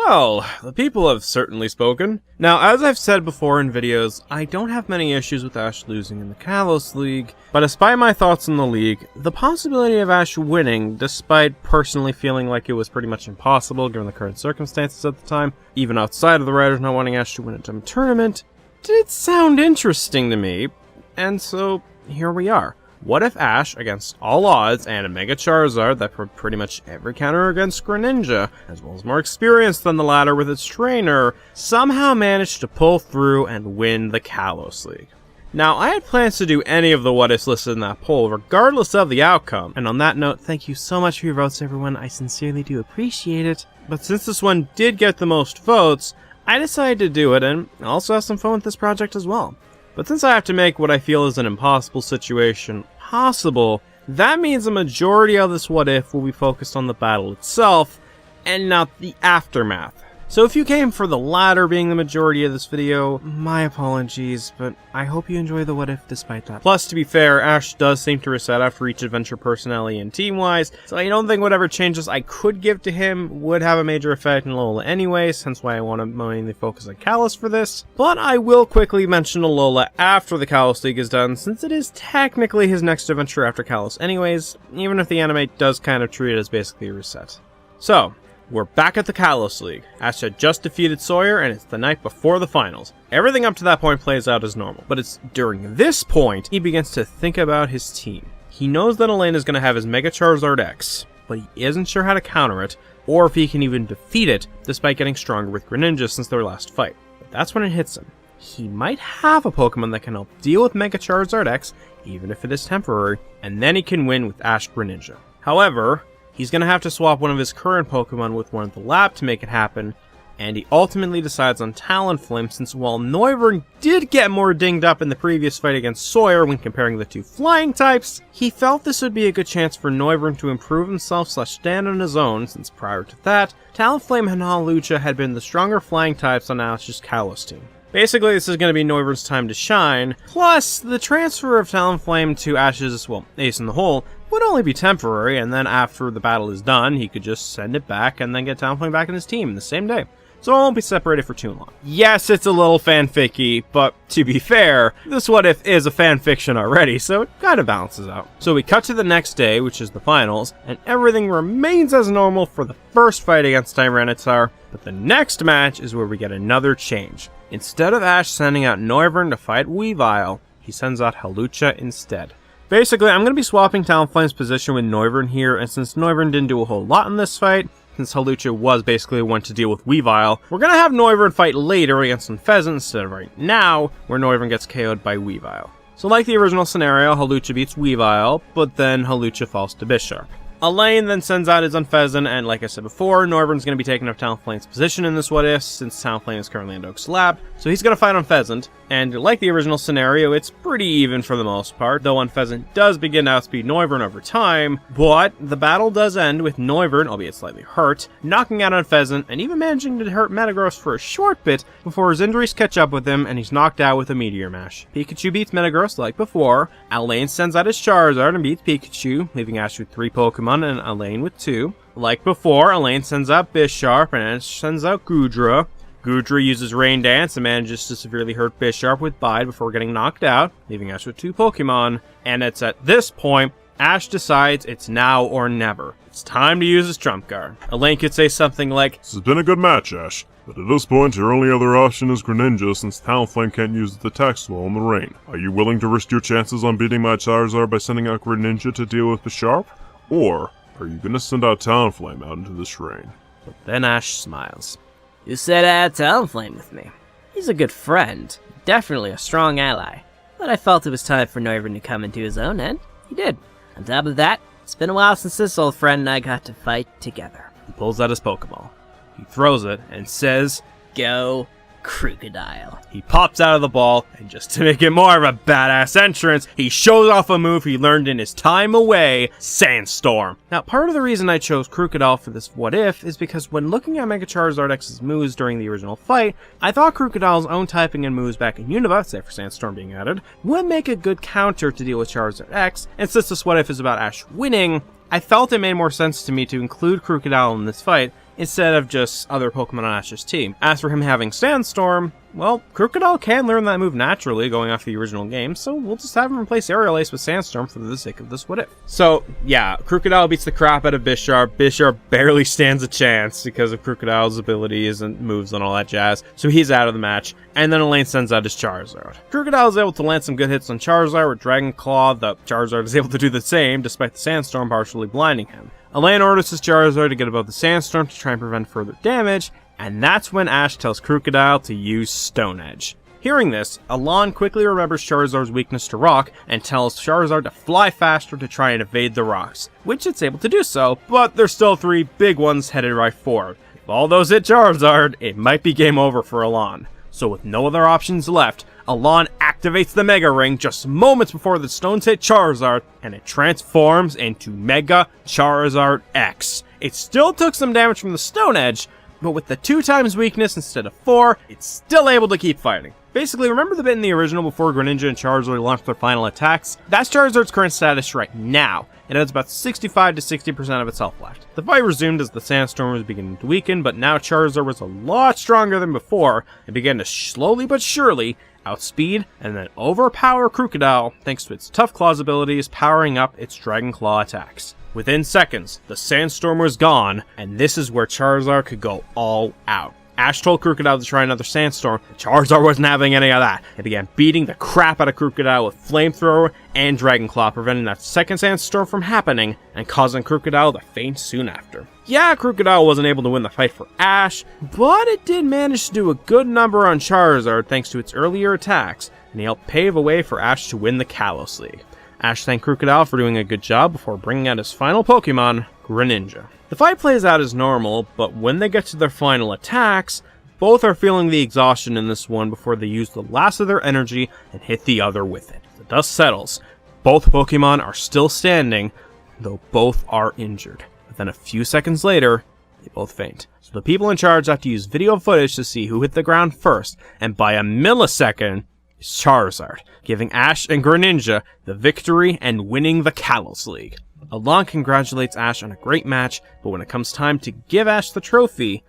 Well, the people have certainly spoken. Now, as I've said before in videos, I don't have many issues with Ash losing in the Kalos League, but despite my thoughts on the league, the possibility of Ash winning, despite personally feeling like it was pretty much impossible given the current circumstances at the time, even outside of the writers not wanting Ash to win a tournament, did sound interesting to me, and so here we are. What if Ash, against all odds, and a Mega Charizard that for pretty much every counter against Greninja, as well as more experienced than the latter with its trainer, somehow managed to pull through and win the Kalos League? Now, I had plans to do any of the what-ifs listed in that poll, regardless of the outcome, and on that note, thank you so much for your votes, everyone. I sincerely do appreciate it. But since this one did get the most votes, I decided to do it, and also have some fun with this project as well. But since I have to make what I feel is an impossible situation possible, that means a majority of this what if will be focused on the battle itself, and not the aftermath. So if you came for the latter being the majority of this video, my apologies, but I hope you enjoy the what if despite that. Plus, to be fair, Ash does seem to reset after each adventure personality and team-wise, so I don't think whatever changes I could give to him would have a major effect in Lola anyways, hence why I want to mainly focus on Kalos for this. But I will quickly mention Lola after the Kalos League is done, since it is technically his next adventure after Kalos anyways, even if the anime does kind of treat it as basically a reset. So, we're back at the Kalos League. Ash had just defeated Sawyer, and it's the night before the finals. Everything up to that point plays out as normal, but it's during this point he begins to think about his team. He knows that Elaine is going to have his Mega Charizard X, but he isn't sure how to counter it, or if he can even defeat it, despite getting stronger with Greninja since their last fight. But that's when it hits him. He might have a Pokemon that can help deal with Mega Charizard X, even if it is temporary, and then he can win with Ash Greninja. However, he's going to have to swap one of his current Pokemon with one of the lab to make it happen, and he ultimately decides on Talonflame since while Noivern did get more dinged up in the previous fight against Sawyer when comparing the two flying types, he felt this would be a good chance for Noivern to improve himself / stand on his own since prior to that, Talonflame and Hawlucha had been the stronger flying types on Ash's Kalos team. Basically, this is going to be Noivern's time to shine, plus the transfer of Talonflame to Ash's, well, Ace in the Hole, would only be temporary, and then after the battle is done, he could just send it back and then get Talonflame back in his team the same day. So it won't be separated for too long. Yes, it's a little fanficky, but to be fair, this what if is a fanfiction already, so it kind of balances out. So we cut to the next day, which is the finals, and everything remains as normal for the first fight against Tyranitar, but the next match is where we get another change. Instead of Ash sending out Noivern to fight Weavile, he sends out Hawlucha instead. Basically, I'm going to be swapping Talonflame's position with Noivern here, and since Noivern didn't do a whole lot in this fight, since Hawlucha was basically one to deal with Weavile, we're going to have Noivern fight later against Unfezant instead of right now, where Noivern gets KO'd by Weavile. So like the original scenario, Hawlucha beats Weavile, but then Hawlucha falls to Bisharp. Elaine then sends out his Unfezant, and like I said before, Noivern's going to be taking up Talonflame's position in this what-if, since Talonflame is currently in Oak's lab, so he's going to fight Unfezant, and like the original scenario, it's pretty even for the most part, though Unfezant does begin to outspeed Noivern over time, but the battle does end with Noivern, albeit slightly hurt, knocking out Unfezant, and even managing to hurt Metagross for a short bit before his injuries catch up with him and he's knocked out with a Meteor Mash. Pikachu beats Metagross like before, Elaine sends out his Charizard and beats Pikachu, leaving Ash with 3 Pokemon and Elaine with 2. Like before, Elaine sends out Bisharp and Ash sends out Goodra. Goodra uses Rain Dance and manages to severely hurt Bisharp with Bide before getting knocked out, leaving Ash with 2 Pokemon. And it's at this point, Ash decides it's now or never. It's time to use his trump card. Elaine could say something like, "This has been a good match, Ash, but at this point your only other option is Greninja since Talonflame can't use its attack spell in the rain. Are you willing to risk your chances on beating my Charizard by sending out Greninja to deal with Bisharp? Or are you gonna send out Talonflame out into this rain?" But then Ash smiles. You said I had Talonflame with me. He's a good friend, definitely a strong ally, but I felt it was time for Noivern to come into his own, and he did. On top of that, it's been a while since this old friend and I got to fight together. He pulls out his Pokeball. He throws it and says, Go Crocodile. He pops out of the ball, and just to make it more of a badass entrance, he shows off a move he learned in his time away, Sandstorm. Now, part of the reason I chose Crocodile for this what-if is because when looking at Mega Charizard X's moves during the original fight, I thought Crocodile's own typing and moves back in Unova, save for Sandstorm being added, would make a good counter to deal with Charizard X, and since this what-if is about Ash winning, I felt it made more sense to me to include Crocodile in this fight, instead of just other Pokemon on Ash's team. As for him having Sandstorm, well, Krookodile can learn that move naturally going off the original game, so we'll just have him replace Aerial Ace with Sandstorm for the sake of this what if. So, yeah, Krookodile beats the crap out of Bisharp. Bisharp barely stands a chance because of Krookodile's abilities and moves and all that jazz, so he's out of the match, and then Elaine sends out his Charizard. Krookodile is able to land some good hits on Charizard with Dragon Claw. The Charizard is able to do the same, despite the Sandstorm partially blinding him. Elaine orders his Charizard to get above the Sandstorm to try and prevent further damage, and that's when Ash tells Krookodile to use Stone Edge. Hearing this, Alon quickly remembers Charizard's weakness to rock and tells Charizard to fly faster to try and evade the rocks, which it's able to do so, but there's still 3 big ones headed right forward. If all those hit Charizard, it might be game over for Alon. So with no other options left, Alon activates the Mega Ring just moments before the stones hit Charizard, and it transforms into Mega Charizard X. It still took some damage from the Stone Edge, but with the 2 times weakness instead of 4, it's still able to keep fighting. Basically, remember the bit in the original before Greninja and Charizard launched their final attacks? That's Charizard's current status right now. It has about 65 to 60% of its health left. The fight resumed as the Sandstorm was beginning to weaken, but now Charizard was a lot stronger than before and began to slowly but surely outspeed and then overpower Krookodile thanks to its Tough Claws abilities powering up its Dragon Claw attacks. Within seconds, the Sandstorm was gone, and this is where Charizard could go all out. Ash told Krookodile to try another Sandstorm, but Charizard wasn't having any of that. It began beating the crap out of Krookodile with Flamethrower and Dragon Claw, preventing that second Sandstorm from happening and causing Krookodile to faint soon after. Yeah, Krookodile wasn't able to win the fight for Ash, but it did manage to do a good number on Charizard thanks to its earlier attacks, and he helped pave a way for Ash to win the Kalos League. Ash thanked Krookodile for doing a good job before bringing out his final Pokemon, Greninja. The fight plays out as normal, but when they get to their final attacks, both are feeling the exhaustion in this one before they use the last of their energy and hit the other with it. The dust settles. Both Pokemon are still standing, though both are injured. But then a few seconds later, they both faint. So the people in charge have to use video footage to see who hit the ground first, and by a millisecond, it's Charizard, giving Ash and Greninja the victory and winning the Kalos League. Alon congratulates Ash on a great match, but when it comes time to give Ash the trophy,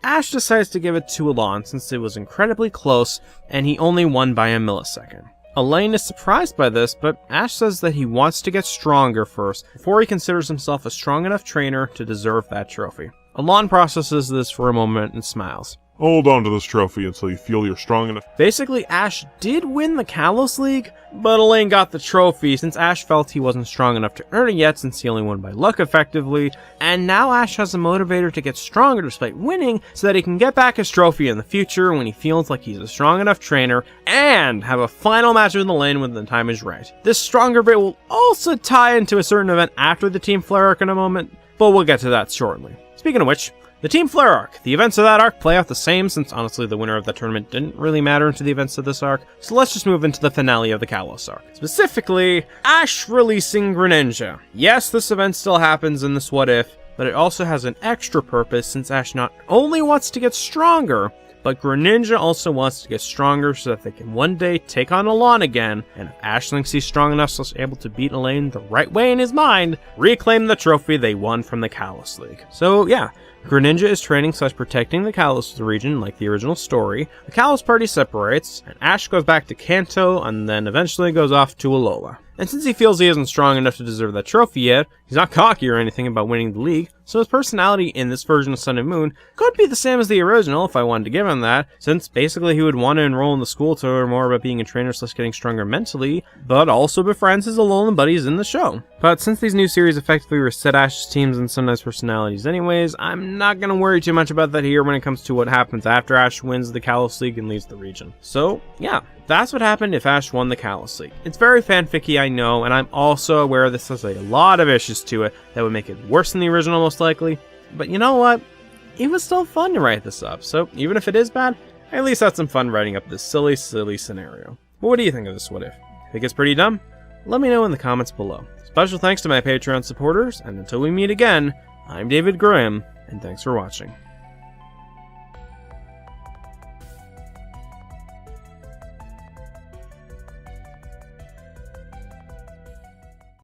Ash decides to give it to Alon since it was incredibly close and he only won by a millisecond. Elaine is surprised by this, but Ash says that he wants to get stronger first before he considers himself a strong enough trainer to deserve that trophy. Alon processes this for a moment and smiles. Hold on to this trophy until you feel you're strong enough. Basically, Ash did win the Kalos League, but Elaine got the trophy since Ash felt he wasn't strong enough to earn it yet since he only won by luck effectively, and now Ash has a motivator to get stronger despite winning so that he can get back his trophy in the future when he feels like he's a strong enough trainer and have a final match with Elaine when the time is right. This stronger bit will also tie into a certain event after the Team Flare arc in a moment, but we'll get to that shortly. Speaking of which, the Team Flare arc. The events of that arc play out the same since honestly the winner of that tournament didn't really matter into the events of this arc, so let's just move into the finale of the Kalos arc. Specifically, Ash releasing Greninja. Yes, this event still happens in this what if, but it also has an extra purpose since Ash not only wants to get stronger, but Greninja also wants to get stronger so that they can one day take on Alon again, and if Ash thinks he's strong enough so he's able to beat Elaine the right way in his mind, reclaim the trophy they won from the Kalos League. So yeah, Greninja is training / protecting the Kalos region like the original story. The Kalos party separates, and Ash goes back to Kanto and then eventually goes off to Alola. And since he feels he isn't strong enough to deserve that trophy yet, he's not cocky or anything about winning the league, so his personality in this version of Sun and Moon could be the same as the original if I wanted to give him that, since basically he would want to enroll in the school to learn more about being a trainer / getting stronger mentally, but also befriends his Alolan buddies in the show. But since these new series effectively reset Ash's teams and sometimes personalities anyways, I'm not going to worry too much about that here when it comes to what happens after Ash wins the Kalos League and leaves the region. So yeah, that's what happened if Ash won the Kalos League. It's very fanficky, I know, and I'm also aware this has a lot of issues to it that would make it worse than the original most likely, but you know what? It was still fun to write this up, so even if it is bad, I at least had some fun writing up this silly scenario. But what do you think of this what if? Think it's pretty dumb? Let me know in the comments below. Special thanks to my Patreon supporters, and until we meet again, I'm David Grimm, and thanks for watching.